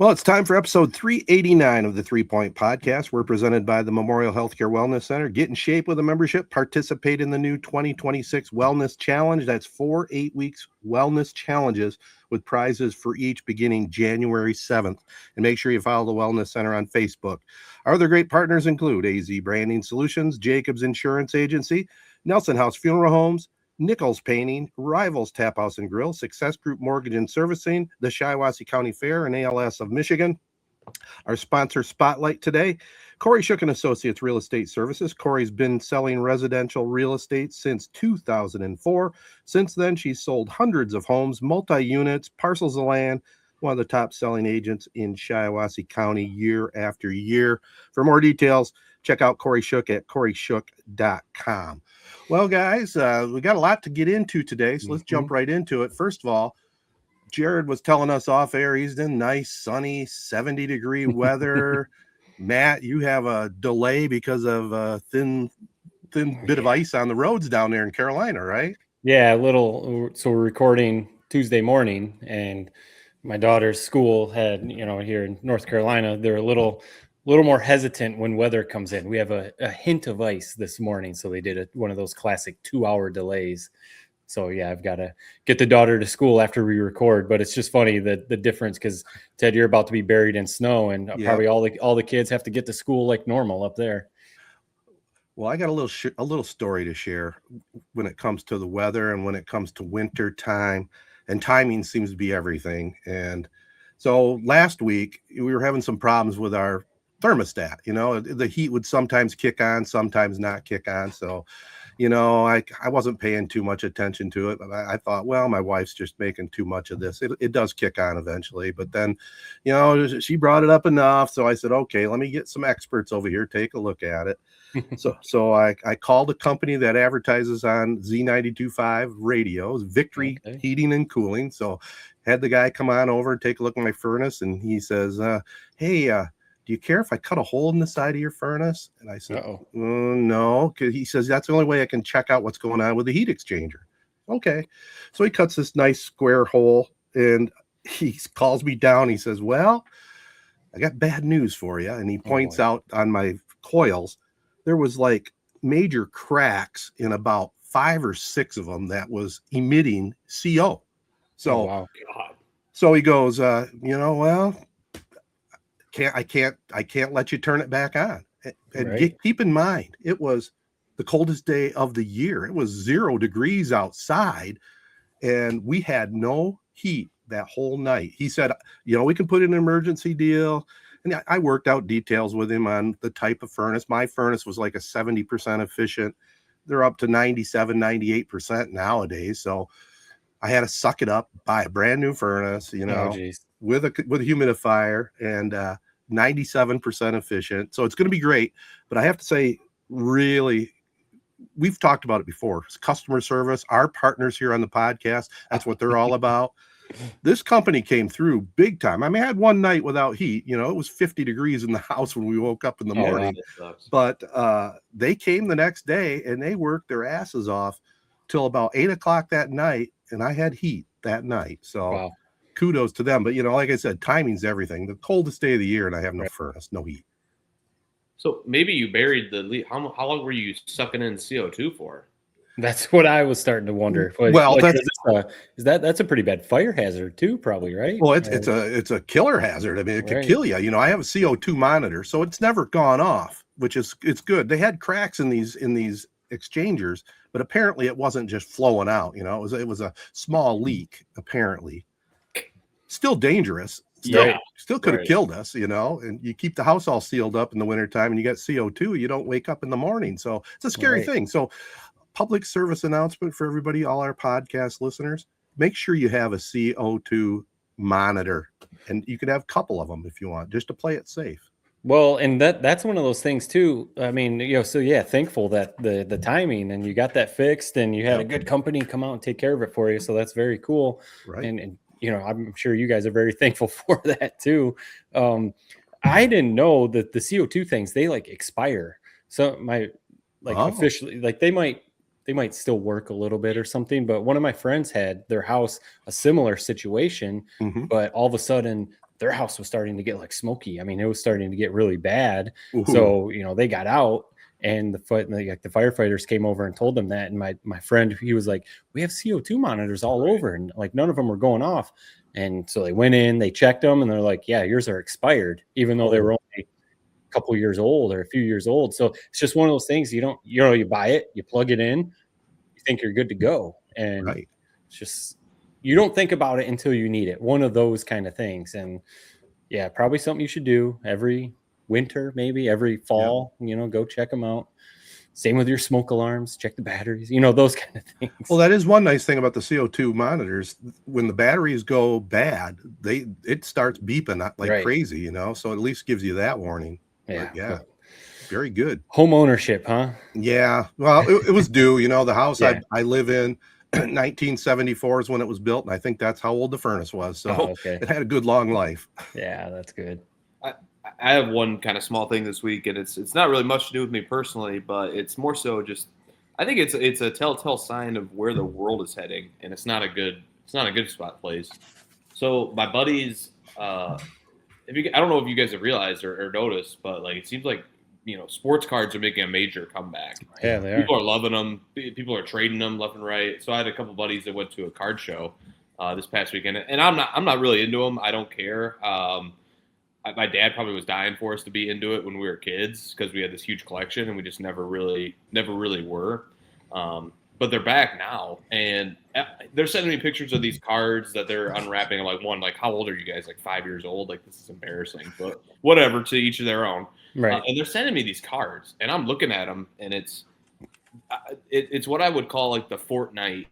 Well, it's time for episode 389 of the 3 Point Podcast. We're presented by the Memorial Healthcare Wellness Center. Get in shape with a membership. Participate in the new 2026 Wellness Challenge. That's 4 8-week wellness challenges with prizes for each beginning January 7th. And make sure you follow the Wellness Center on Facebook. Our other great partners include AZee Branding Solutions, Jacobs Insurance Agency, Nelson House Funeral Homes, Nichols Painting, Rivals Taphouse and Grille, Success Group Mortgage and Servicing, the Shiawassee County Fair and ALS of Michigan. Our sponsor spotlight today, Kori Shook & Associates Real Estate Services. Kori's been selling residential real estate since 2004. Since then, she's sold hundreds of homes, multi-units, parcels of land, one of the top selling agents in Shiawassee County year after year. For more details, check out Kori Shook at korishook.com. Well, guys, we got a lot to get into today, so let's jump right into it. First of all, Jared was telling us off air he's in nice, sunny, 70-degree weather. Matt, you have a delay because of a thin bit of ice on the roads down there in Carolina, right? Yeah, a little. So we're recording Tuesday morning, and my daughter's school had, here in North Carolina, they're a little more hesitant when weather comes in. We have a hint of ice this morning, so they did one of those classic 2-hour delays. So yeah, I've got to get the daughter to school after we record. But it's just funny the difference, because Ted, you're about to be buried in snow, and probably all the kids have to get to school like normal up there. Well, I got a little story to share when it comes to the weather and when it comes to winter time, and timing seems to be everything. And so last week we were having some problems with our thermostat. The heat would sometimes kick on, sometimes not kick on. So, I wasn't paying too much attention to it. But I thought, well, my wife's just making too much of this. It does kick on eventually. But then, she brought it up enough. So I said, okay, let me get some experts over here, take a look at it. So I called a company that advertises on Z92.5 radios, Victory Heating and Cooling. So had the guy come on over and take a look at my furnace. And he says, hey, do you care if I cut a hole in the side of your furnace? And I said, no. He says, that's the only way I can check out what's going on with the heat exchanger. Okay. So he cuts this nice square hole, and he calls me down. He says, well, I got bad news for you. And he points out on my coils, there was like major cracks in about 5 or 6 of them that was emitting CO. So, so he goes, well, I can't let you turn it back on. And keep in mind, it was the coldest day of the year. It was 0 degrees outside, and we had no heat that whole night. He said, we can put in an emergency deal. And I worked out details with him on the type of furnace. My furnace was like a 70% efficient. They're up to 97, 98% nowadays. So I had to suck it up, buy a brand new furnace, with a humidifier, and 97% efficient. So it's going to be great. But I have to say, really, we've talked about it before. It's customer service, our partners here on the podcast, that's what they're all about. This company came through big time. I mean, I had one night without heat. It was 50 degrees in the house when we woke up in the morning. But they came the next day, and they worked their asses off till about 8 o'clock that night, and I had heat that night. So kudos to them. But, like I said, timing's everything. The coldest day of the year, and I have no furnace, no heat. So maybe you buried the leak. How long were you sucking in CO2 for? That's what I was starting to wonder. Well, that's a pretty bad fire hazard too, probably, right? Well, it's a killer hazard. I mean, it could kill you. I have a CO2 monitor, so it's never gone off, which is good. They had cracks in these exchangers, but apparently it wasn't just flowing out. It was a small leak, apparently. Still dangerous. Still could have killed us, and you keep the house all sealed up in the wintertime and you got CO2, you don't wake up in the morning. So it's a scary thing. So public service announcement for everybody, all our podcast listeners, make sure you have a CO2 monitor, and you could have a couple of them if you want, just to play it safe. Well, and that's one of those things too. I mean, thankful that the timing, and you got that fixed, and you had a good company come out and take care of it for you. So that's very cool. Right. And I'm sure you guys are very thankful for that too. I didn't know that the CO2 things, they like expire. So officially, like they might still work a little bit or something. But one of my friends had their house, a similar situation, but all of a sudden their house was starting to get like smoky. I mean, it was starting to get really bad. Ooh. So, you know, they got out, and the firefighters came over and told them that. And my friend, he was like, we have CO2 monitors all over, and like none of them were going off. And so they went in, they checked them, and they're like, yeah, yours are expired, even though they were only a couple years old or a few years old. So it's just one of those things. You buy it, you plug it in, you think you're good to go. And Right. it's just, you don't think about it until you need it. One of those kind of things. And yeah, probably something you should do every winter, maybe every fall, you know, go check them out. Same with your smoke alarms, check the batteries, you know, those kind of things. Well, that is one nice thing about the CO2 monitors. When the batteries go bad, it starts beeping like crazy, you know, so at least gives you that warning. Yeah. But yeah. Very good. Home ownership, huh? Yeah. Well, it was due, you know, the house Yeah. I live in, 1974 is when it was built, and I think that's how old the furnace was. So okay. it had a good long life. Yeah, that's good. I have one kind of small thing this week, and it's not really much to do with me personally, but it's more so just I think it's a telltale sign of where the world is heading, and it's not a good spot place. So my buddies, I don't know if you guys have realized or noticed, but like it seems like, you know, sports cards are making a major comeback. Yeah, they are. People are loving them. People are trading them left and right. So I had a couple buddies that went to a card show this past weekend, and I'm not really into them. I don't care. My dad probably was dying for us to be into it when we were kids because we had this huge collection, and we just never really were. But they're back now, and they're sending me pictures of these cards that they're unwrapping. I'm like, how old are you guys? Like 5 years old? Like, this is embarrassing, but whatever, to each of their own. Right. And they're sending me these cards, and I'm looking at them, and it's what I would call like the Fortnite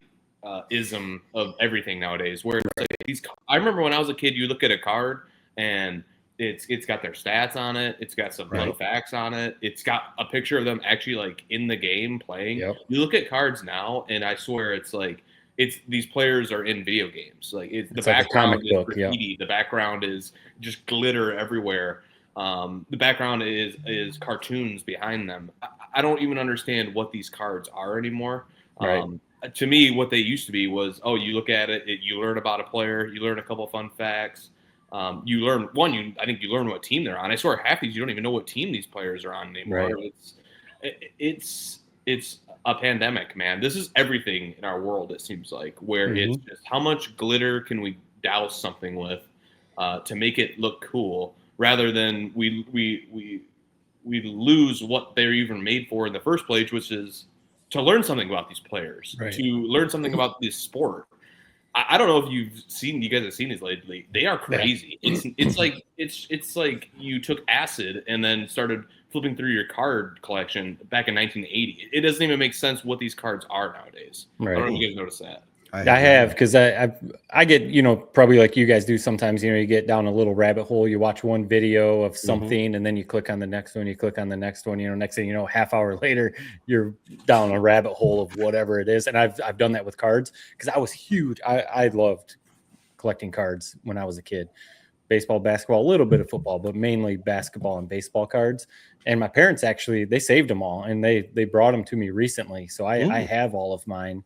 ism of everything nowadays. Where it's like I remember when I was a kid, you look at a card and it's got their stats on it. It's got some fun facts on it. It's got a picture of them actually like in the game playing. Yep. You look at cards now, and I swear it's like these players are in video games. Like the like background is book, graffiti. The background is just glitter everywhere. The background is cartoons behind them. I don't even understand what these cards are anymore. Right. To me, what they used to be was, you look at it, you learn about a player, you learn a couple of fun facts. You learn I think you learn what team they're on. I swear half these you don't even know what team these players are on anymore. Right. It's a pandemic, man. This is everything in our world, it seems like, where it's just how much glitter can we douse something with to make it look cool, rather than we lose what they're even made for in the first place, which is to learn something about these players, to learn something about this sport. I don't know if you guys have seen these lately. They are crazy. Yeah. It's like you took acid and then started flipping through your card collection back in 1980. It doesn't even make sense what these cards are nowadays. Right. I don't know if you guys noticed that. I have, because I get, you know, probably like you guys do sometimes, you know, you get down a little rabbit hole, you watch one video of something and then you click on the next one, you click on the next one, you know, next thing you know, half hour later, you're down a rabbit hole of whatever it is. And I've done that with cards because I was huge. I loved collecting cards when I was a kid. Baseball, basketball, a little bit of football, but mainly basketball and baseball cards. And my parents actually, they saved them all and they brought them to me recently. So I have all of mine.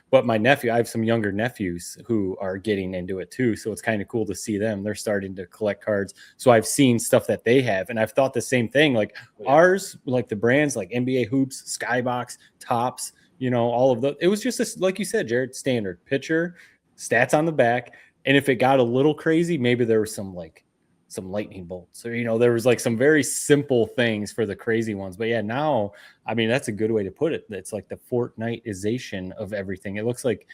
But my nephew, I have some younger nephews who are getting into it too. So it's kind of cool to see them. They're starting to collect cards. So I've seen stuff that they have. And I've thought the same thing, like ours, like the brands like NBA Hoops, Skybox, Tops, you know, all of those. It was just this, like you said, Jared, standard picture, stats on the back. And if it got a little crazy, maybe there was some lightning bolts, or, you know, there was like some very simple things for the crazy ones. But yeah, now, I mean, that's a good way to put it. It's like the Fortniteization of everything. It looks like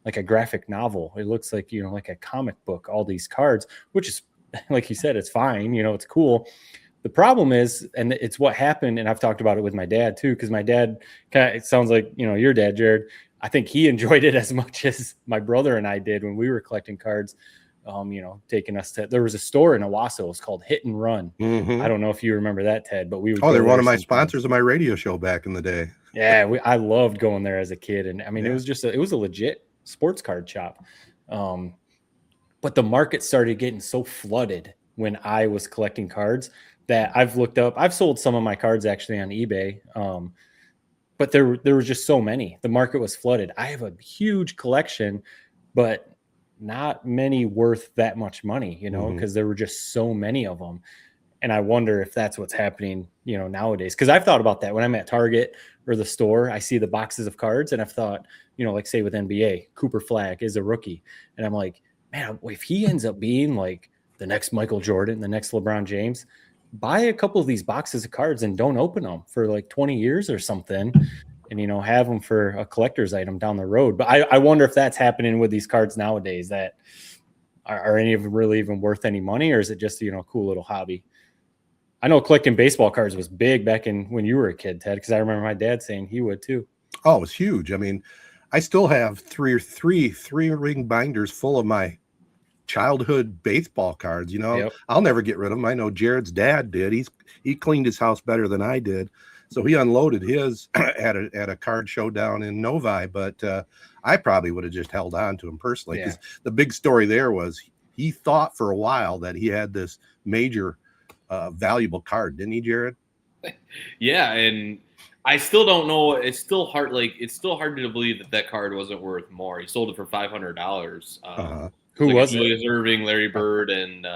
a graphic novel. It looks like, you know, like a comic book, all these cards, which is, like you said, it's fine. You know, it's cool. The problem is, and it's what happened, and I've talked about it with my dad too, because my dad it sounds like, you know, your dad, Jared, I think he enjoyed it as much as my brother and I did when we were collecting cards. You know, taking us to, there was a store in Owasso. It was called Hit and Run. I don't know if you remember that, Ted, but we would. Oh, they're one of my sponsors of my radio show back in the day. Yeah, I loved going there as a kid, and I mean, it was just it was a legit sports card shop. But the market started getting so flooded when I was collecting cards that I've sold some of my cards actually on eBay. But there were just so many. The market was flooded. I have a huge collection, but not many worth that much money, you know, because there were just so many of them. And I wonder if that's what's happening, you know, nowadays. Because I've thought about that when I'm at Target or the store, I see the boxes of cards, and I've thought, you know, like say with NBA, Cooper Flag is a rookie, and I'm like, man, if he ends up being like the next Michael Jordan, the next LeBron James, buy a couple of these boxes of cards and don't open them for like 20 years or something, and, you know, have them for a collector's item down the road. But I wonder if that's happening with these cards nowadays, that are any of them really even worth any money, or is it just, you know, a cool little hobby? I know collecting baseball cards was big back in when you were a kid, Ted, because I remember my dad saying he would too. Oh, it was huge. I mean, I still have three ring binders full of my childhood baseball cards. You know, I'll never get rid of them. I know Jared's dad did. He cleaned his house better than I did, so he unloaded his at a card show down in Novi. But I probably would have just held on to him personally, because the big story there was he thought for a while that he had this major valuable card, didn't he, Jared? Yeah, and I still don't know. It's still hard to believe that card wasn't worth more. He sold it for $500. Who was it? Julius Erving, Larry Bird, and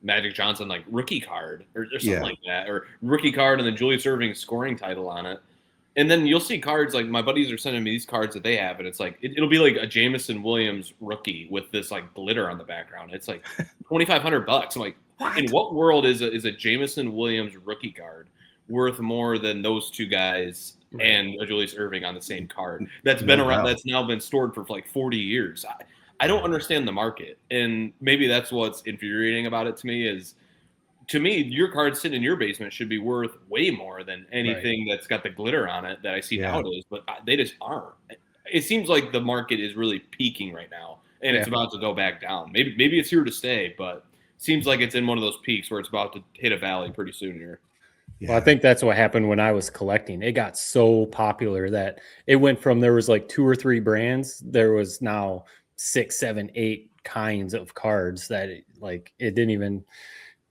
Magic Johnson, like rookie card or something like that, or rookie card, and then Julius Erving scoring title on it. And then you'll see cards like my buddies are sending me these cards that they have, and it's like it'll be like a Jameson Williams rookie with this like glitter on the background. It's like $2,500. I'm like, what? In what world is a Jameson Williams rookie card worth more than those two guys and a Julius Erving on the same card that's been around, that's now been stored for like 40 years? I don't understand the market, and maybe that's what's infuriating about it to me is, to me, your cards sitting in your basement should be worth way more than anything that's got the glitter on it that I see nowadays, but they just aren't. It seems like the market is really peaking right now, and it's about to go back down. Maybe it's here to stay, but seems like it's in one of those peaks where it's about to hit a valley pretty soon here. Yeah. Well, I think that's what happened when I was collecting. It got so popular that it went from, there was like 2 or 3 brands. There was now 6, 7, 8 kinds of cards that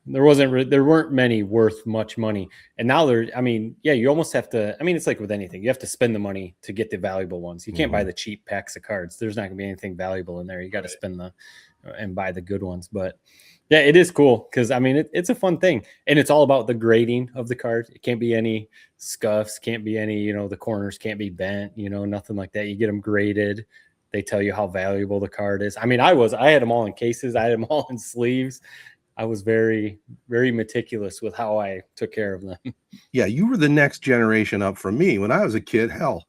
there weren't many worth much money. And now you almost have to, it's like with anything, you have to spend the money to get the valuable ones. You can't buy the cheap packs of cards. There's not gonna be anything valuable in there. You got to spend and buy the good ones. But yeah, it is cool because it's a fun thing, and it's all about the grading of the card. It can't be any scuffs, can't be any, the corners can't be bent, nothing like that. You get them graded. They tell you how valuable the card is. I had them all in cases. I had them all in sleeves. I was very, very meticulous with how I took care of them. Yeah, you were the next generation up from me. When I was a kid, hell,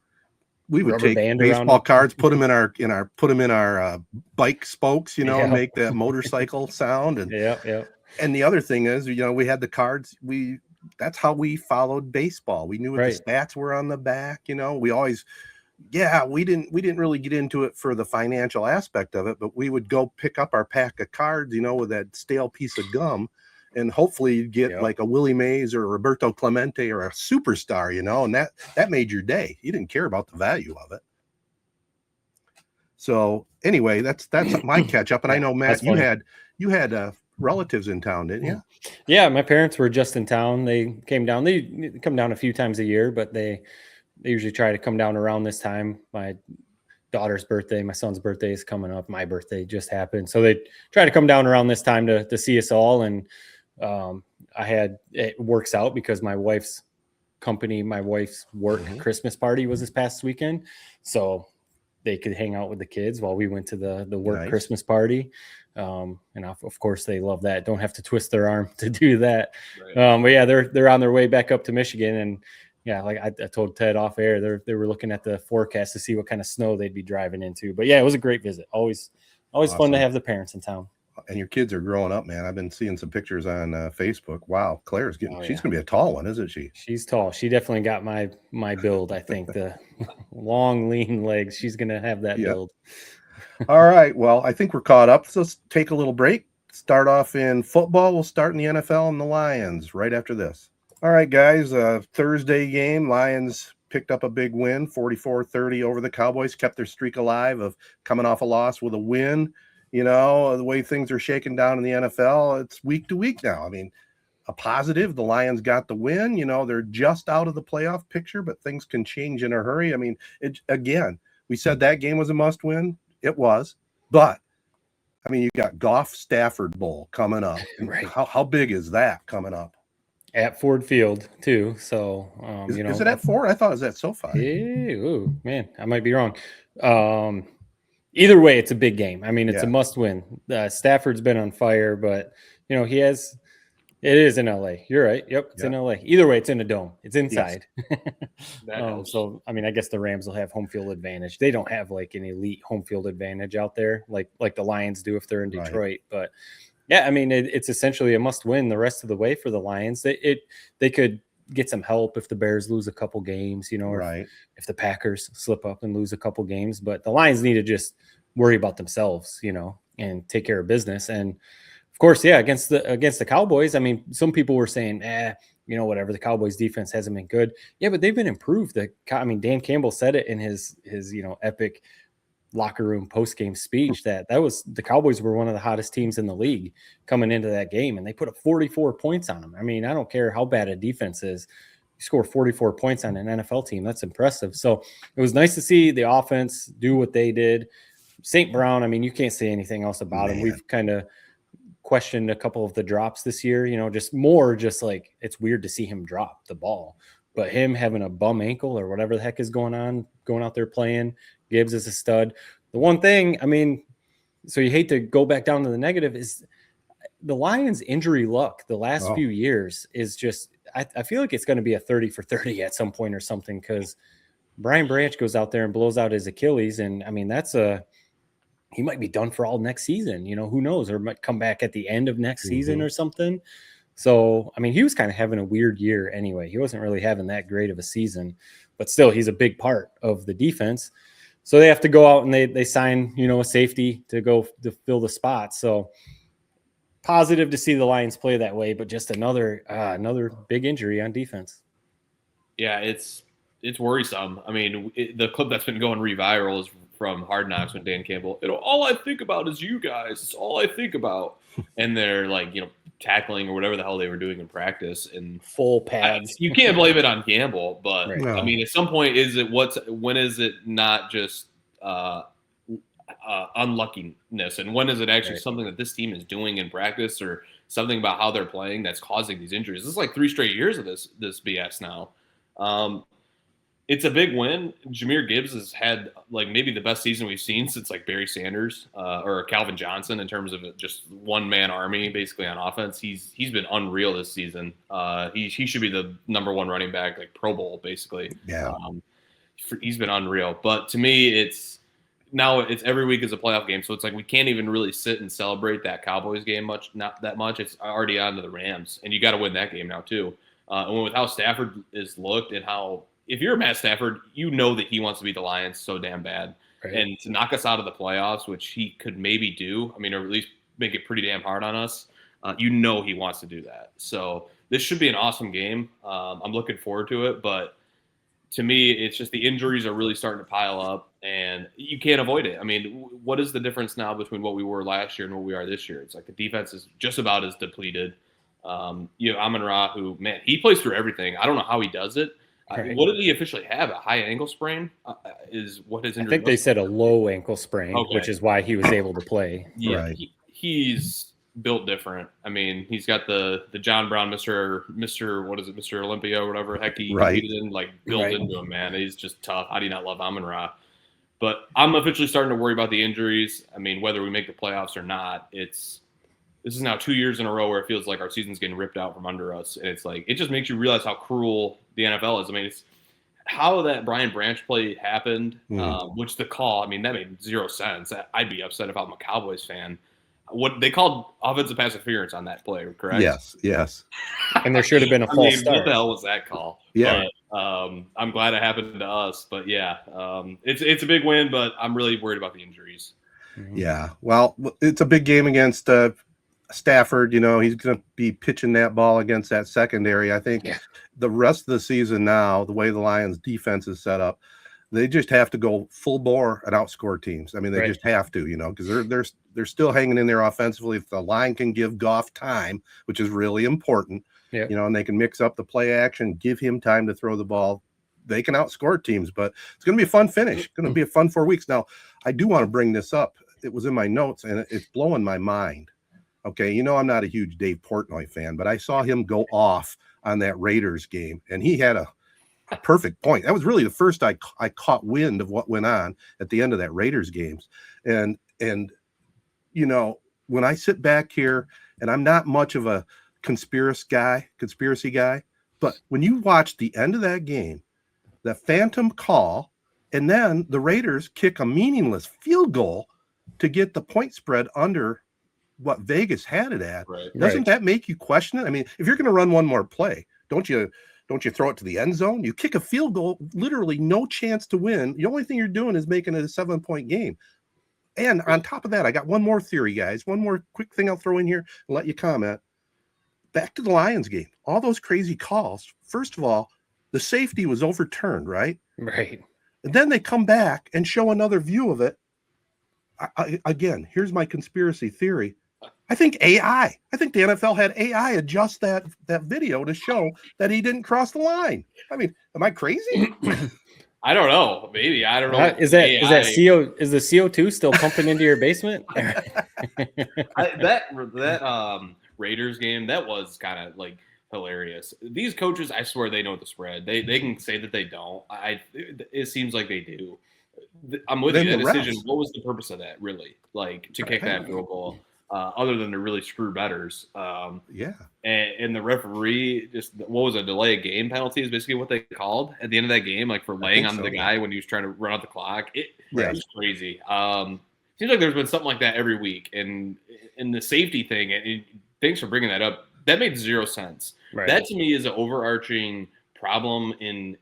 we would Rubber take baseball cards, put them in our bike spokes, and make that motorcycle sound. And And the other thing is, we had the cards. That's how we followed baseball. We knew what the stats were on the back. We always. Yeah, we didn't really get into it for the financial aspect of it, but we would go pick up our pack of cards, with that stale piece of gum, and hopefully you'd get like a Willie Mays or a Roberto Clemente or a superstar, and that made your day. You didn't care about the value of it. So anyway, that's my catch up. And I know, Matt, you had relatives in town, didn't you? Yeah, my parents were just in town. They came down. They come down a few times a year, but they usually try to come down around this time. My daughter's birthday, my son's birthday is coming up. My birthday just happened. So they try to come down around this time to see us all. And it works out because my wife's work Christmas party was this past weekend. So they could hang out with the kids while we went to the work Christmas party. And of course they love that. Don't have to twist their arm to do that. Right. But yeah, they're on their way back up to Michigan, and yeah, like I told Ted off air, they were looking at the forecast to see what kind of snow they'd be driving into. But yeah, it was a great visit. Always awesome. Fun to have the parents in town. And your kids are growing up, man. I've been seeing some pictures on Facebook. Wow, Claire's she's going to be a tall one, isn't she? She's tall. She definitely got my build. I think the long, lean legs. She's going to have that build. All right. Well, I think we're caught up. So let's take a little break. Start off in football. We'll start in the NFL and the Lions right after this. All right, guys, Thursday game, Lions picked up a big win, 44-30 over the Cowboys, kept their streak alive of coming off a loss with a win. The way things are shaking down in the NFL, it's week to week now. A positive, the Lions got the win. They're just out of the playoff picture, but things can change in a hurry. We said that game was a must win. It was, but I mean, you got Goff Stafford Bowl coming up. Right. How big is that coming up? At Ford Field too. So Is it at Ford? I thought it was at SoFi. Ooh, man, I might be wrong. Either way, it's a big game. I mean, it's a must-win. Stafford's been on fire, but it is in LA. You're right. Yep, it's in LA. Either way, it's in a dome. It's inside. Yes. So I mean, I guess the Rams will have home field advantage. They don't have like an elite home field advantage out there, like the Lions do if they're in Detroit. Right. But yeah, I mean, it's essentially a must-win the rest of the way for the Lions. They could get some help if the Bears lose a couple games, or if the Packers slip up and lose a couple games. But the Lions need to just worry about themselves, and take care of business. And of course, against the Cowboys, I mean, some people were saying, whatever, the Cowboys defense hasn't been good. Yeah, but they've been improved. Dan Campbell said it in his epic locker room post-game speech that was the Cowboys were one of the hottest teams in the league coming into that game, and they put up 44 points on them. I mean, I don't care how bad a defense is. You score 44 points on an NFL team. That's impressive. So it was nice to see the offense do what they did. St. Brown, I mean, you can't say anything else about him. We've kind of questioned a couple of the drops this year, just like it's weird to see him drop the ball. But him having a bum ankle or whatever the heck is going on, going out there playing, Gibbs is a stud. The one thing, I mean, so you hate to go back down to the negative, is the Lions' injury luck the last few years is just, I feel like it's going to be a 30 for 30 at some point or something, because Brian Branch goes out there and blows out his Achilles. And I mean, he might be done for all next season, who knows, or might come back at the end of next season or something. So, I mean, he was kind of having a weird year anyway. He wasn't really having that great of a season, but still, he's a big part of the defense. So they have to go out and they sign, a safety to go to fill the spot. So positive to see the Lions play that way, but just another big injury on defense. Yeah, it's worrisome. I mean, the clip that's been going reviral is from Hard Knocks when Dan Campbell, all I think about is you guys. It's all I think about. And they're like, tackling or whatever the hell they were doing in practice and full pads. You can't blame it on Campbell, but right. I mean, at some point, when is it not just unluckiness, and when is it actually something that this team is doing in practice or something about how they're playing that's causing these injuries? This is like 3 straight years of this BS now. It's a big win. Jahmyr Gibbs has had like maybe the best season we've seen since like Barry Sanders or Calvin Johnson in terms of just one-man army basically on offense. He's been unreal this season. He should be the number 1 running back, like Pro Bowl basically. Yeah. He's been unreal. But to me, it's every week is a playoff game, so it's like we can't even really sit and celebrate that Cowboys game not that much. It's already on to the Rams, and you got to win that game now too. And with how Stafford is looked and how, if you're Matt Stafford, you know that he wants to beat the Lions so damn bad. Right. And to knock us out of the playoffs, which he could maybe do, I mean, or at least make it pretty damn hard on us, he wants to do that. So this should be an awesome game. I'm looking forward to it. But to me, it's just the injuries are really starting to pile up, and you can't avoid it. I mean, what is the difference now between what we were last year and what we are this year? It's like the defense is just about as depleted. You have Amon-Ra, who, man, he plays through everything. I don't know how he does it. Right. What did he officially have? A high ankle sprain is what his injury. I think they said a low ankle sprain, which is why he was able to play. Yeah, right. He's built different. I mean, he's got the John Brown, Mr. what is it, Mr. Olympia or whatever heck he competed in, like built into him, man. He's just tough. How do you not love Amon-Ra? But I'm officially starting to worry about the injuries. I mean, whether we make the playoffs or not, this is now 2 years in a row where it feels like our season's getting ripped out from under us. And it's like, it just makes you realize how cruel the NFL is. I mean, it's how that Brian Branch play happened, which the call, I mean, that made 0 sense. I'd be upset if I'm a Cowboys fan. What they called offensive pass interference on that play, correct? Yes. And there should have been a false start. What the hell was that call? Yeah. But, I'm glad it happened to us. But yeah, it's a big win, but I'm really worried about the injuries. Yeah. Well, it's a big game against Stafford. He's going to be pitching that ball against that secondary. I think the rest of the season now, the way the Lions defense is set up, they just have to go full bore and outscore teams. I mean, they just have to, because they're still hanging in there offensively. If the line can give Goff time, which is really important, and they can mix up the play action, give him time to throw the ball, they can outscore teams. But it's going to be a fun finish. It's going to be a fun 4 weeks. Now, I do want to bring this up. it was in my notes, and it's blowing my mind. Okay, you know I'm not a huge Dave Portnoy fan, but I saw him go off on that Raiders game, and he had a perfect point. That was really the first I caught wind of what went on at the end of that Raiders games. And you know, when I sit back here, and I'm not much of a conspiracy guy, but when you watch the end of that game, the phantom call, and then the Raiders kick a meaningless field goal to get the point spread under what Vegas had it at. Right. Doesn't that make you question it? I mean, if you're going to run one more play, don't you throw it to the end zone? You kick a field goal, literally no chance to win. The only thing you're doing is making it a 7-point game. And on top of that, I got one more theory, guys. One more quick thing I'll throw in here and let you comment. Back to the Lions game. All those crazy calls. First of all, the safety was overturned, right? Right. And then they come back and show another view of it. Again, here's my conspiracy theory. I think the NFL had AI adjust that video to show that he didn't cross the line. I mean, am I crazy? I don't know. Maybe I don't know. Is the CO2 still pumping into your basement? that Raiders game, that was kind of like hilarious. These coaches, I swear they know the spread. They can say that they don't. It seems like they do. I'm with you. That decision. What was the purpose of that, really? Like to kick that field goal, other than to really screw bettors. Yeah. And the referee what was a delay of game penalty is basically what they called at the end of that game, like for laying on the guy when he was trying to run out the clock. It was crazy. Seems like there's been something like that every week, and the safety thing. And thanks for bringing that up. That made zero sense. Right. That to me is an overarching problem in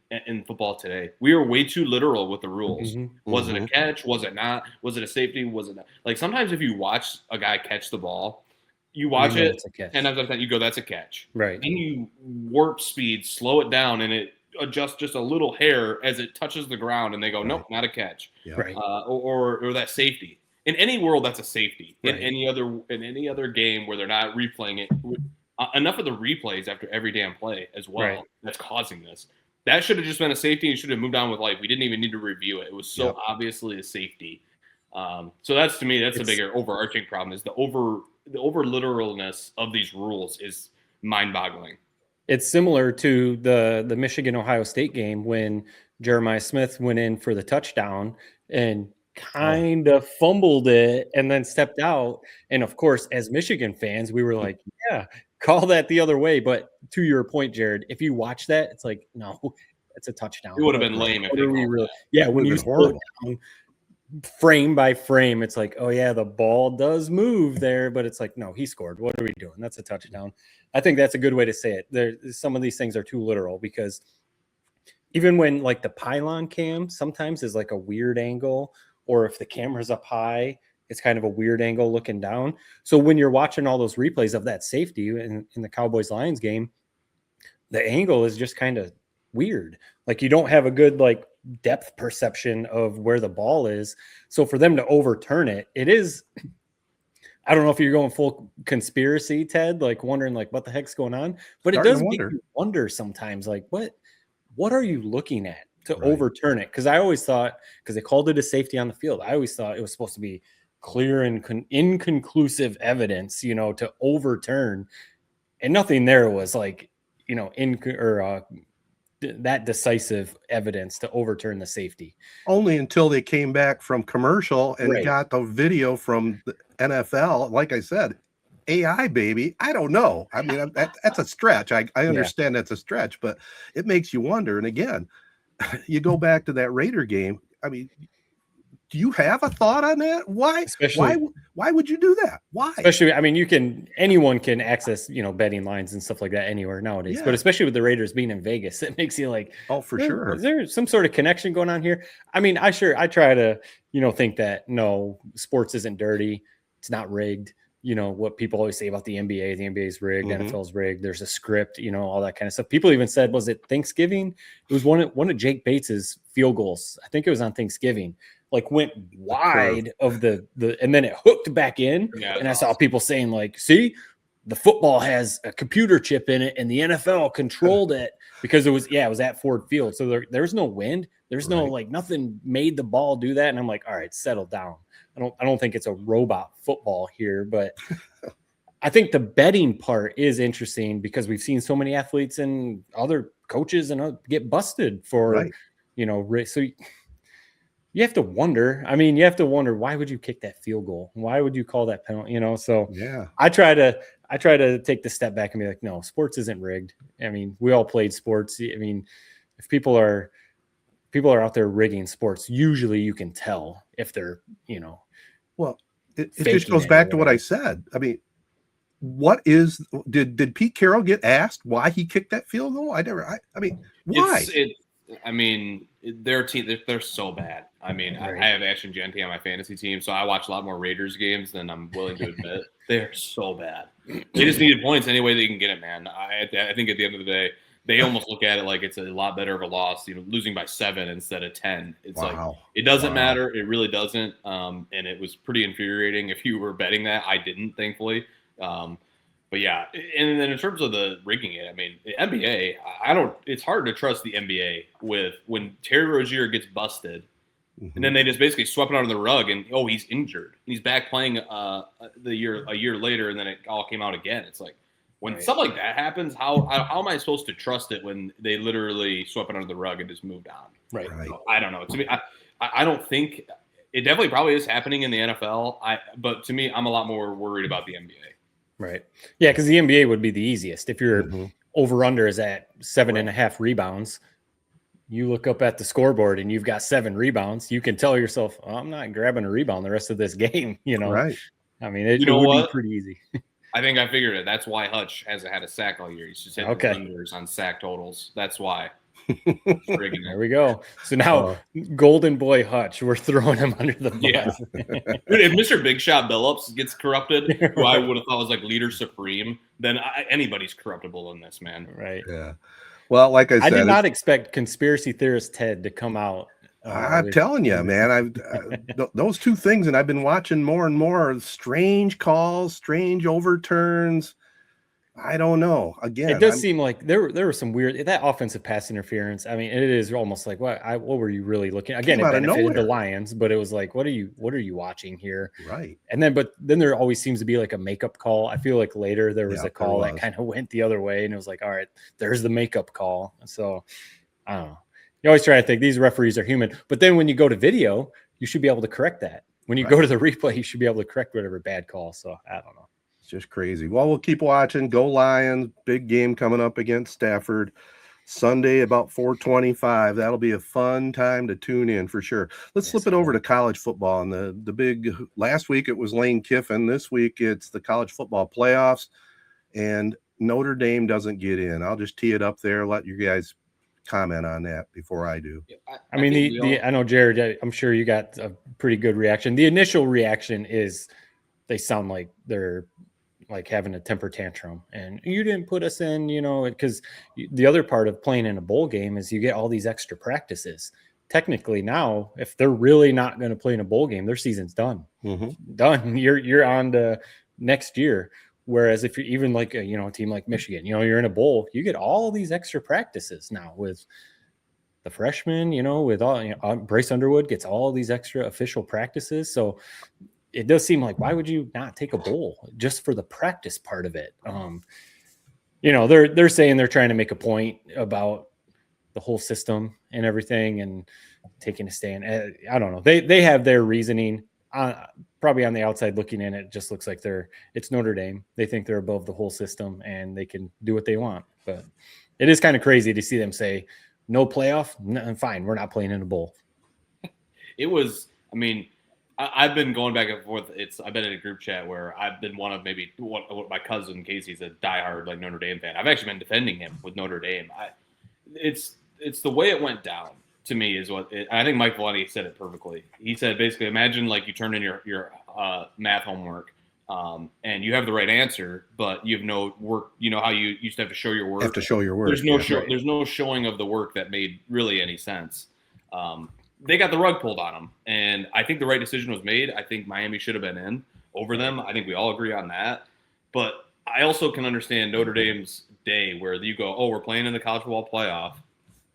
football today. We are way too literal with the rules. Mm-hmm. Was it a catch? Was it not? Was it a safety? Was it not? Like sometimes if you watch a guy catch the ball, you watch it, and after you go, that's a catch. Right. Then you warp speed, slow it down, and it adjusts just a little hair as it touches the ground, and they go, nope, not a catch. Yeah. Right. Or that safety. In any world, that's a safety. Right. In any other game where they're not replaying it, enough of the replays after every damn play as well. Right. That's causing this. That should have just been a safety. You should have moved on with life. We didn't even need to review it. It was so obviously a safety. So that's to me, that's a bigger overarching problem. Is the over literalness of these rules is mind-boggling. It's similar to the Michigan-Ohio State game when Jeremiah Smith went in for the touchdown and kind of fumbled it and then stepped out. And of course, as Michigan fans, we were like, yeah, call that the other way. But to your point, Jared, if you watch that, it's like, no, it's a touchdown. It would have been lame if they called that. When you slow it down frame by frame, it's like, oh yeah, the ball does move there, but it's like, no, he scored. What are we doing? That's a touchdown. I think that's a good way to say it. Some of these things are too literal, because even when like the pylon cam sometimes is like a weird angle, or if the camera's up high, it's kind of a weird angle looking down. So when you're watching all those replays of that safety in the Cowboys-Lions game, the angle is just kind of weird. Like you don't have a good like depth perception of where the ball is. So for them to overturn it, it is, I don't know if you're going full conspiracy, Ted, like wondering like what the heck's going on, but it does make you wonder sometimes, like what are you looking at to overturn it? Because I always thought, because they called it a safety on the field, I always thought it was supposed to be clear and inconclusive evidence, to overturn, and nothing there was like, that decisive evidence to overturn the safety. Only until they came back from commercial and got the video from the NFL. Like I said, AI, baby. I don't know. I mean, that's a stretch. I understand that's a stretch, but it makes you wonder. And again, you go back to that Raider game. I mean, do you have a thought on that? Why would you do that? Why? Especially, I mean, anyone can access, betting lines and stuff like that anywhere nowadays. Yeah. But especially with the Raiders being in Vegas, it makes you like, oh, for sure. Is there some sort of connection going on here? I mean, I try to, think that no, sports isn't dirty. It's not rigged. What people always say about the NBA is rigged, NFL's rigged. There's a script, all that kind of stuff. People even said, was it Thanksgiving? It was one of Jake Bates's field goals. I think it was on Thanksgiving. Like went wide of the and then it hooked back in. Yeah, and I saw people saying like, see, the football has a computer chip in it and the NFL controlled it because it was at Ford Field. So there's no wind. There's no like nothing made the ball do that. And I'm like, all right, settle down. I don't think it's a robot football here, but I think the betting part is interesting because we've seen so many athletes and other coaches and get busted for, Right. So you have to wonder. I mean, you have to wonder, why would you kick that field goal? Why would you call that penalty? So Yeah. I try to take the step back and be like, no, sports isn't rigged. I mean, we all played sports. I mean, if people are out there rigging sports, usually you can tell if they're, Well, it just goes back to what I said. I mean, did Pete Carroll get asked why he kicked that field goal? I mean, why? Their team, they're so bad. I mean, right. I have Ashton Genty on my fantasy team, so I watch a lot more Raiders games than I'm willing to admit. They're so bad. They just needed points any way they can get it, man. I think at the end of the day, they almost look at it like it's a lot better of a loss, losing by 7 instead of 10. It's like, it doesn't matter. It really doesn't. And it was pretty infuriating if you were betting that. I didn't, thankfully. But yeah, and then in terms of the rigging it, I mean, the NBA, it's hard to trust the NBA when Terry Rozier gets busted, and then they just basically swept it under the rug, and he's injured, and he's back playing a year later, and then it all came out again. It's like, when stuff like that happens, how am I supposed to trust it when they literally swept it under the rug and just moved on? Right. So, I don't know. To me, I don't think it definitely probably is happening in the NFL. But to me, I'm a lot more worried about the NBA. Right. Yeah, because the NBA would be the easiest. If your over-under is at 7.5 rebounds, you look up at the scoreboard and you've got 7 rebounds, you can tell yourself, I'm not grabbing a rebound the rest of this game, Right. I mean, it would be pretty easy. I think I figured it. That's why Hutch hasn't had a sack all year. He's just hitting unders on sack totals. That's why. There we go. So now, Golden Boy Hutch, we're throwing him under the bus. Yeah. Dude, if Mr. Big Shot Billups gets corrupted, who I would have thought was like leader supreme, then anybody's corruptible in this, man. Right. Yeah. Well, like I said, I did not expect conspiracy theorist Ted to come out. I'm telling you, man, those two things, and I've been watching more and more strange calls, strange overturns. I don't know. Again, it does seem like there were some weird that offensive pass interference. I mean, it is almost like what were you really looking? Again, it benefited the Lions, but it was like, what are you watching here? Right. And then there always seems to be like a makeup call. I feel like later there was a call that kind of went the other way, and it was like, all right, there's the makeup call. So I don't know. You always try to think these referees are human, but then when you go to video, you should be able to correct that. When you go to the replay, you should be able to correct whatever bad call. So I don't know. It's just crazy. Well, we'll keep watching. Go Lions. Big game coming up against Stafford Sunday about 4:25. That'll be a fun time to tune in for sure. Let's flip it over to college football. And the big last week it was Lane Kiffin. This week it's the college football playoffs, and Notre Dame doesn't get in. I'll just tee it up there. Let you guys comment on that before I do. I mean, I know, Jared, I'm sure you got a pretty good reaction. The initial reaction is they sound like they're like having a temper tantrum, and you didn't put us in, because the other part of playing in a bowl game is you get all these extra practices. Technically now, if they're really not going to play in a bowl game, their season's done. Done. You're on to next year. Whereas if you're even like a team like Michigan, you're in a bowl, you get all these extra practices now with the freshmen, with all, Bryce Underwood gets all these extra official practices. So it does seem like, why would you not take a bowl just for the practice part of it? They're saying they're trying to make a point about the whole system and everything and taking a stand. I don't know. They have their reasoning. Probably on the outside looking in, it just looks like it's Notre Dame. They think they're above the whole system and they can do what they want. But it is kind of crazy to see them say, no playoff, no, fine, we're not playing in a bowl. It was, I've been going back and forth. I've been in a group chat where I've been one of maybe what my cousin Casey's a diehard like Notre Dame fan. I've actually been defending him with Notre Dame. It's the way it went down. To me is I think Mike Valenti said it perfectly. He said basically, imagine like you turn in your math homework and you have the right answer, but you have no work. You know how you used to have to show your work. Have to show your work. There's no There's no showing of the work that made really any sense. They got the rug pulled on them, and I think the right decision was made. I think Miami should have been in over them. I think we all agree on that. But I also can understand Notre Dame's day where you go, oh, we're playing in the college football playoff.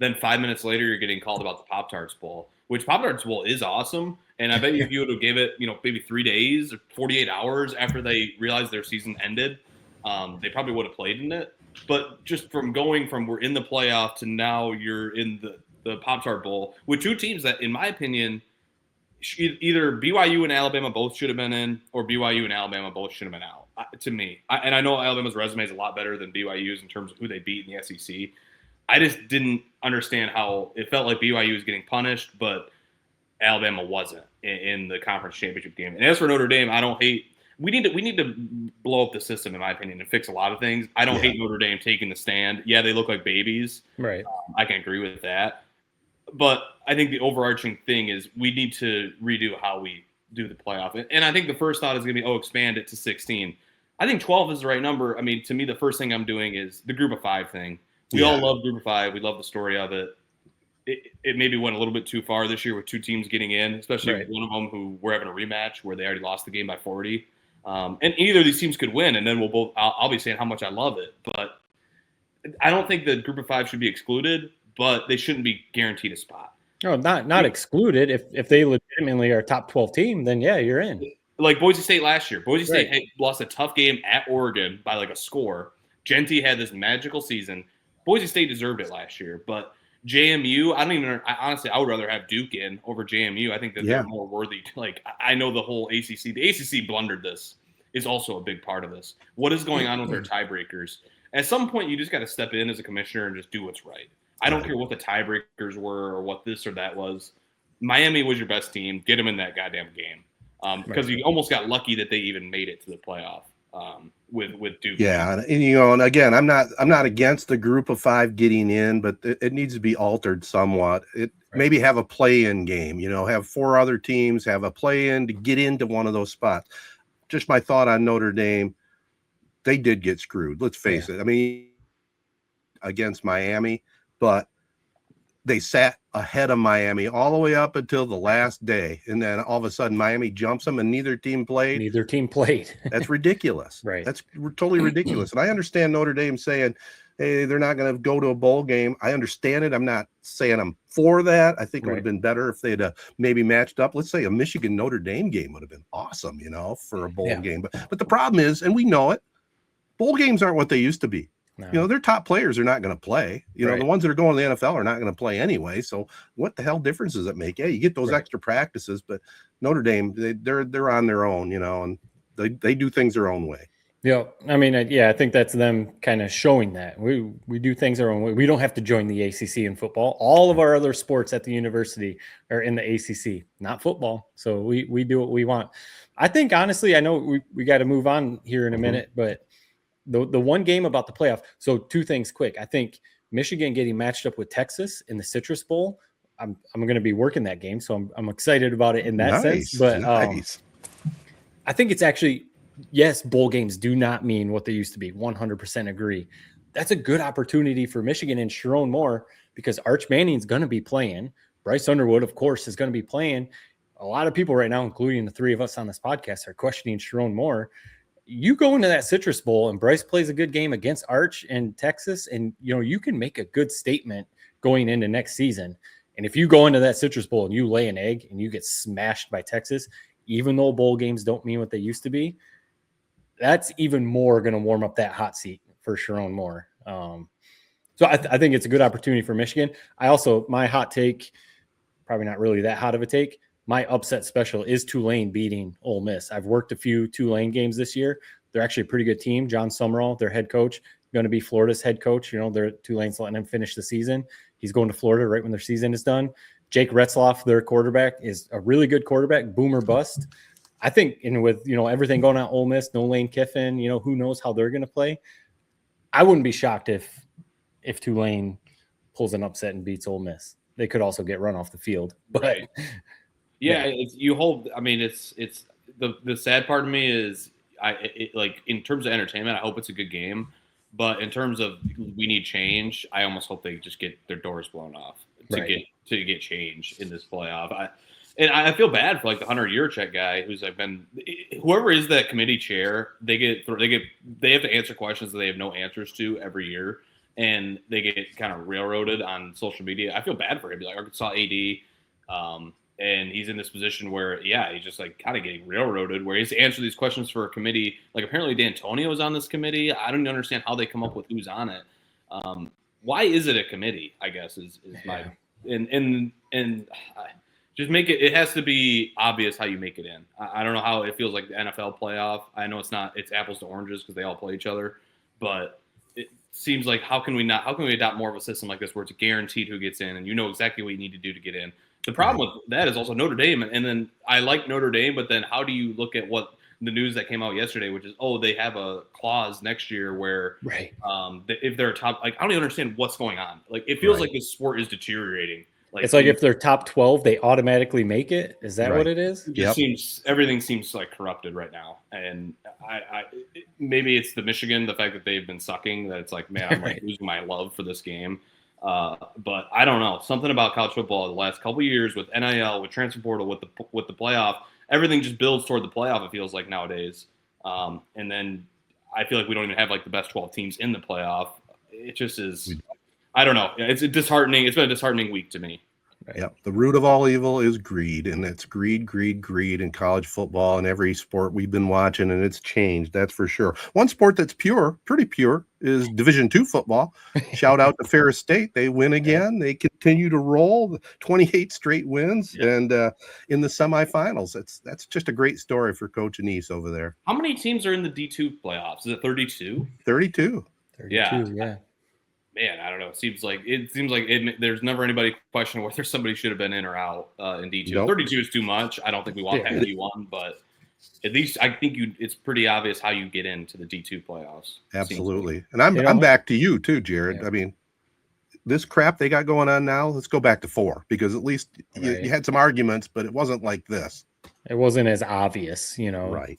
Then 5 minutes later, you're getting called about the Pop-Tarts Bowl, which Pop-Tarts Bowl is awesome, And I bet you if you would have gave it, maybe 3 days or 48 hours after they realized their season ended, they probably would have played in it. But just from going from we're in the playoff to now you're in the Pop-Tart Bowl with two teams that, in my opinion, either BYU and Alabama both should have been in, or BYU and Alabama both should have been out. To me, and I know Alabama's resume is a lot better than BYU's in terms of who they beat in the SEC. I just didn't understand how it felt like BYU was getting punished, but Alabama wasn't in the conference championship game. And as for Notre Dame, I don't hate. We need to blow up the system, in my opinion, and fix a lot of things. I don't hate Notre Dame taking the stand. Yeah, they look like babies. Right. I can agree with that. But I think the overarching thing is we need to redo how we do the playoff. And I think the first thought is going to be, expand it to 16. I think 12 is the right number. I mean, to me, the first thing I'm doing is the group of 5 thing. We all love group of 5. We love the story of it. It maybe went a little bit too far this year with 2 teams getting in, especially one of them who we're having a rematch where they already lost the game by 40. And either of these teams could win, and then I'll be saying how much I love it. But I don't think the group of 5 should be excluded, but they shouldn't be guaranteed a spot. No, not excluded. If they legitimately are a top 12 team, then yeah, you're in. Like Boise State last year. Boise State lost a tough game at Oregon by like a score. Genty had this magical season. Boise State deserved it last year, but JMU, honestly, I would rather have Duke in over JMU. I think that they're more worthy. Like, I know the whole ACC. The ACC blundered this. Is also a big part of this. What is going on with their tiebreakers? At some point, you just got to step in as a commissioner and just do what's right. I don't care what the tiebreakers were or what this or that was. Miami was your best team. Get them in that goddamn game. Because you almost got lucky that they even made it to the playoff with Duke. Yeah, and again, I'm not against the group of 5 getting in, but it needs to be altered somewhat. Maybe have a play-in game. Have 4 other teams have a play-in to get into one of those spots. Just my thought on Notre Dame, they did get screwed. Let's face it. I mean, against Miami, but they sat ahead of Miami all the way up until the last day. And then all of a sudden Miami jumps them and neither team played. That's ridiculous. Right. That's totally ridiculous. And I understand Notre Dame saying, hey, they're not going to go to a bowl game. I understand it. I'm not saying I'm for that. I think it would have been better if they'd maybe matched up. Let's say a Michigan Notre Dame game would have been awesome, for a bowl game. But the problem is, and we know it, bowl games aren't what they used to be. No. Their top players are not going to play. The ones that are going to the NFL are not going to play anyway. So what the hell difference does it make? Yeah, you get those extra practices, but Notre Dame, they're on their own, and they do things their own way. Yeah, I mean, I think that's them kind of showing that we do things our own way. We don't have to join the ACC in football. All of our other sports at the university are in the ACC, not football. So we do what we want. I think honestly, I know we got to move on here in a minute, but the one game about the playoff. So 2 things quick. I think Michigan getting matched up with Texas in the Citrus Bowl. I'm going to be working that game, so I'm excited about it in that sense. But I think it's actually, yes, bowl games do not mean what they used to be. 100% agree. That's a good opportunity for Michigan and Sharon Moore because Arch Manning's going to be playing. Bryce Underwood, of course, is going to be playing. A lot of people right now, including the 3 of us on this podcast, are questioning Sharon Moore. You go into that Citrus Bowl and Bryce plays a good game against Arch and Texas, and you can make a good statement going into next season. And if you go into that Citrus Bowl and you lay an egg and you get smashed by Texas, even though bowl games don't mean what they used to be, that's even more going to warm up that hot seat for Sharon Moore. So I think it's a good opportunity for Michigan. My hot take, probably not really that hot of a take, my upset special is Tulane beating Ole Miss. I've worked a few Tulane games this year. They're actually a pretty good team. John Summerall, their head coach, going to be Florida's head coach. Tulane's letting him finish the season. He's going to Florida right when their season is done. Jake Retzloff, their quarterback, is a really good quarterback, boomer bust. I think, and with everything going on at Ole Miss, no Lane Kiffin, who knows how they're going to play. I wouldn't be shocked if Tulane pulls an upset and beats Ole Miss. They could also get run off the field, but. Yeah, it's the sad part of me is like in terms of entertainment, I hope it's a good game, but in terms of we need change, I almost hope they just get their doors blown off to get change in this playoff. I feel bad for like the Hunter Yurchek guy who's whoever is that committee chair, they have to answer questions that they have no answers to every year, and they get kind of railroaded on social media. I feel bad for him. Like Arkansas AD. And he's in this position where, he's just like kind of getting railroaded, where he has to answer these questions for a committee. Like apparently D'Antonio is on this committee. I don't understand how they come up with who's on it. Why is it a committee? I guess is my and just make it. It has to be obvious how you make it in. I don't know how it feels like the NFL playoff. I know it's not. It's apples to oranges because they all play each other, but it seems like how can we adopt more of a system like this where it's guaranteed who gets in and you know exactly what you need to do to get in. The problem with that is also Notre Dame, and then I like Notre Dame, but then how do you look at what the news that came out yesterday, which is they have a clause next year where if they're top, like I don't even understand what's going on. Like it feels like this sport is deteriorating. Like it's like if they're top 12, they automatically make it. Is that what it is? It just seems everything seems like corrupted right now, and maybe it's the Michigan, the fact that they've been sucking. That it's like, man, I'm like losing my love for this game. But I don't know, something about college football the last couple of years with NIL, with transfer portal, with the playoff, everything just builds toward the playoff. It feels like nowadays, and then I feel like we don't even have like the best 12 teams in the playoff. It just is. I don't know. It's disheartening. It's been a disheartening week to me. Yeah, the root of all evil is greed, and it's greed in college football and every sport we've been watching, and it's changed, that's for sure. One sport that's pretty pure, is Division II football. Shout out to Ferris State. They win again. They continue to roll, 28 straight wins, and in the semifinals. That's just a great story for Coach Anise over there. How many teams are in the D2 playoffs? Is it 32? 32. Yeah. Man, I don't know. It seems like there's never anybody questioning whether somebody should have been in or out in D2. Nope. 32 is too much. I don't think we want that in D1, but at least I think it's pretty obvious how you get into the D2 playoffs. Absolutely. And I'm back to you too, Jared. Yeah. I mean, this crap they got going on now, let's go back to 4 because at least you had some arguments, but it wasn't like this. It wasn't as obvious, Right.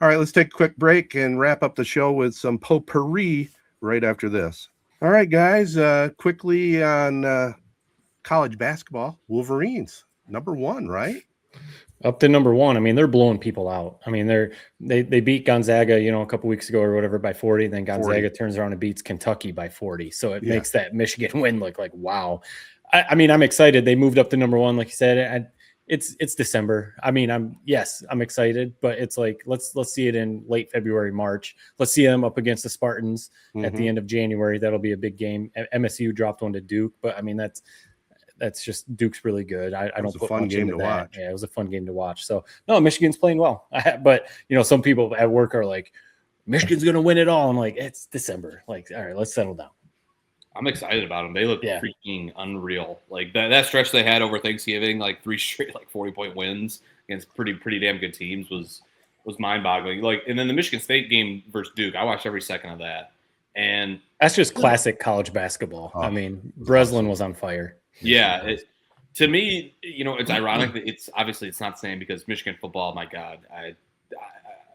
All right, let's take a quick break and wrap up the show with some potpourri right after this. All right, guys, quickly on college basketball, Wolverines, number 1, right? Up to number 1. I mean, they're blowing people out. I mean, they beat Gonzaga, a couple weeks ago or whatever by 40. Then Gonzaga turns around and beats Kentucky by 40. So it makes that Michigan win look like, wow. I mean, I'm excited. They moved up to number 1, like you said. It's December. I mean, I'm excited, but it's like let's see it in late February, March. Let's see them up against the Spartans at the end of January. That'll be a big game. MSU dropped one to Duke, but I mean that's just Duke's really good. I don't put much into that. Watch. Yeah, it was a fun game to watch. So no, Michigan's playing well, but some people at work are like, Michigan's gonna win it all. I'm like, it's December. Like, all right, let's settle down. I'm excited about them. They look freaking unreal. Like that stretch they had over Thanksgiving, like 3 straight, like 40-point wins against pretty damn good teams was mind-boggling. Like, and then the Michigan State game versus Duke, I watched every second of that. And that's just classic college basketball. I mean, Breslin was on fire. Yeah. To me, it's ironic that it's not the same because Michigan football, my God,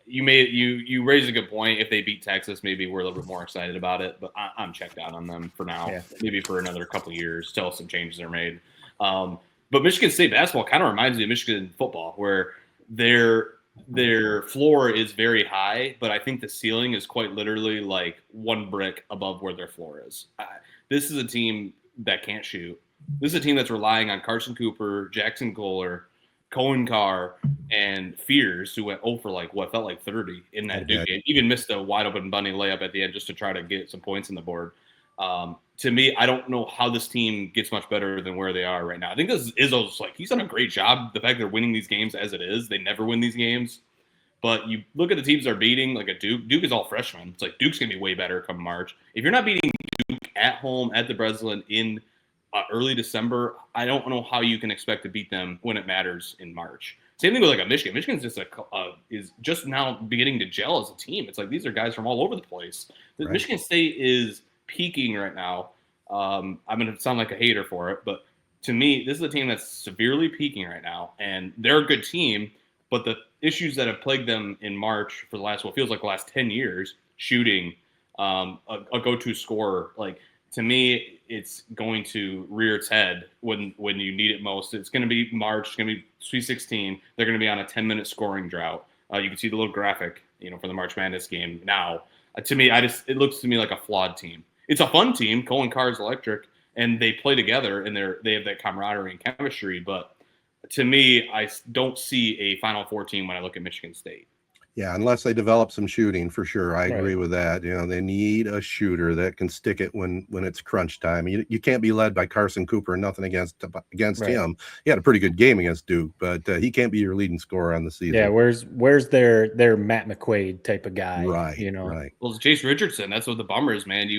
you raise a good point. If they beat Texas, maybe we're a little bit more excited about it. But I'm checked out on them for now. Yeah. Maybe for another couple of years till some changes are made. But Michigan State basketball kind of reminds me of Michigan football, where their floor is very high, but I think the ceiling is quite literally like 1 brick above where their floor is. This is a team that can't shoot. This is a team that's relying on Carson Cooper, Jackson Kohler, Cohen Carr, and Fears, who went 0 for like what felt like 30 in that Duke game. Even missed a wide open bunny layup at the end just to try to get some points on the board. To me, I don't know how this team gets much better than where they are right now. I think this is Izzo's like he's done a great job. The fact they're winning these games as it is, they never win these games. But you look at the teams they're beating, like a Duke. Duke is all freshmen. It's like Duke's gonna be way better come March. If you're not beating Duke at home at the Breslin in early December, I don't know how you can expect to beat them when it matters in March. Same thing with like a Michigan. Michigan's just is just now beginning to gel as a team. It's like these are guys from all over the place. Right. Michigan State is peaking right now. I'm going to sound like a hater for it, but to me, this is a team that's severely peaking right now, and they're a good team. But the issues that have plagued them in March for the last what feels like the last 10 years, shooting, a go-to scorer, like. To me, it's going to rear its head when you need it most. It's going to be March. It's going to be Sweet 16. They're going to be on a 10-minute scoring drought. You can see the little graphic, for the March Madness game now. To me, it looks to me like a flawed team. It's a fun team. Cohen Carr's electric, and they play together, and they have that camaraderie and chemistry. But to me, I don't see a Final Four team when I look at Michigan State. Yeah, unless they develop some shooting, for sure. I agree Right. with that. They need a shooter that can stick it when it's crunch time. You can't be led by Carson Cooper. Nothing against Right. him. He had a pretty good game against Duke, but he can't be your leading scorer on the season. Yeah, where's their Matt McQuaid type of guy? Right. Right. Well, it's Jace Richardson. That's what the bummer is, man.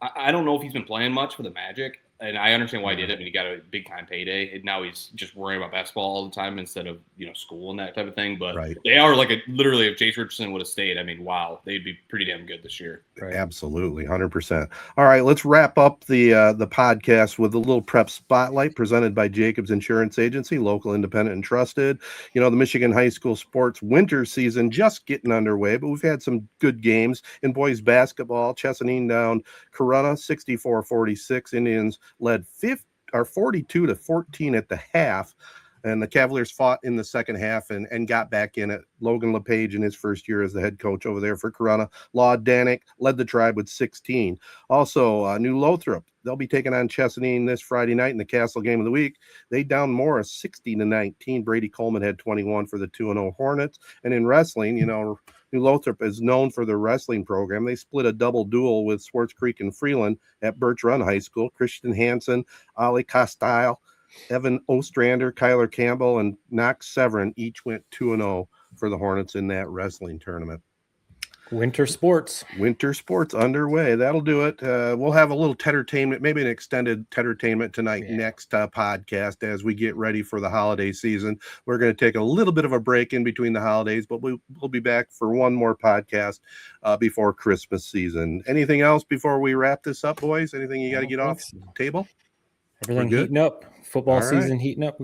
I don't know if he's been playing much for the Magic, and I understand why he did it. I mean, he got a big time payday, and now he's just worrying about basketball all the time instead of school and that type of thing. But They are literally, if Jace Richardson would have stayed, I mean, wow, they'd be pretty damn good this year. Right. Absolutely, 100%. All right, let's wrap up the podcast with a little prep spotlight presented by Jacobs Insurance Agency, local, independent, and trusted. The Michigan high school sports winter season just getting underway, but we've had some good games in boys basketball. Chesaning down Corunna 64-46. Indians led 42-14 at the half. And the Cavaliers fought in the second half and got back in it. Logan LePage in his first year as the head coach over there for Corunna. Law Danik led the Tribe with 16. Also, New Lothrop, they'll be taking on Chesaning this Friday night in the Castle game of the week. They downed Morris 60-19. Brady Coleman had 21 for the 2-0 Hornets. And in wrestling, New Lothrop is known for their wrestling program. They split a double duel with Swartz Creek and Freeland at Birch Run High School. Christian Hansen, Ali Costile, Evan Ostrander, Kyler Campbell, and Knox Severin each went 2-0 for the Hornets in that wrestling tournament. Winter sports underway. That'll do it. We'll have a little Teddertainment, maybe an extended Teddertainment tonight next podcast as we get ready for the holiday season. We're going to take a little bit of a break in between the holidays, but we'll be back for one more podcast before Christmas season. Anything else before we wrap this up, boys? Anything you got to get off the table? Everything heating up. Football season heating up.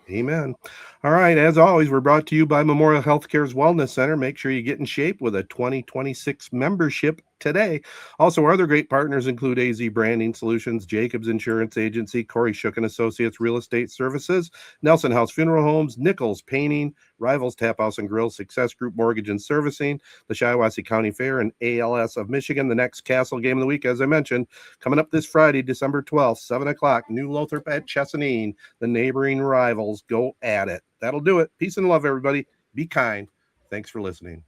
Amen. All right. As always, we're brought to you by Memorial Healthcare's Wellness Center. Make sure you get in shape with a 2026 membership today. Also, our other great partners include AZee Branding Solutions, Jacobs Insurance Agency, Kori Shook and Associates Real Estate Services, Nelson House Funeral Homes, Nichols Painting, Rivals Taphouse and Grille, Success Group Mortgage and Servicing, the Shiawassee County Fair, and ALS of Michigan. The next Castle game of the week, as I mentioned, coming up this Friday, December 12th, 7 o'clock, New Lothrop at Chesaning. The neighboring rivals go at it. That'll do it. Peace and love, everybody. Be kind. Thanks for listening.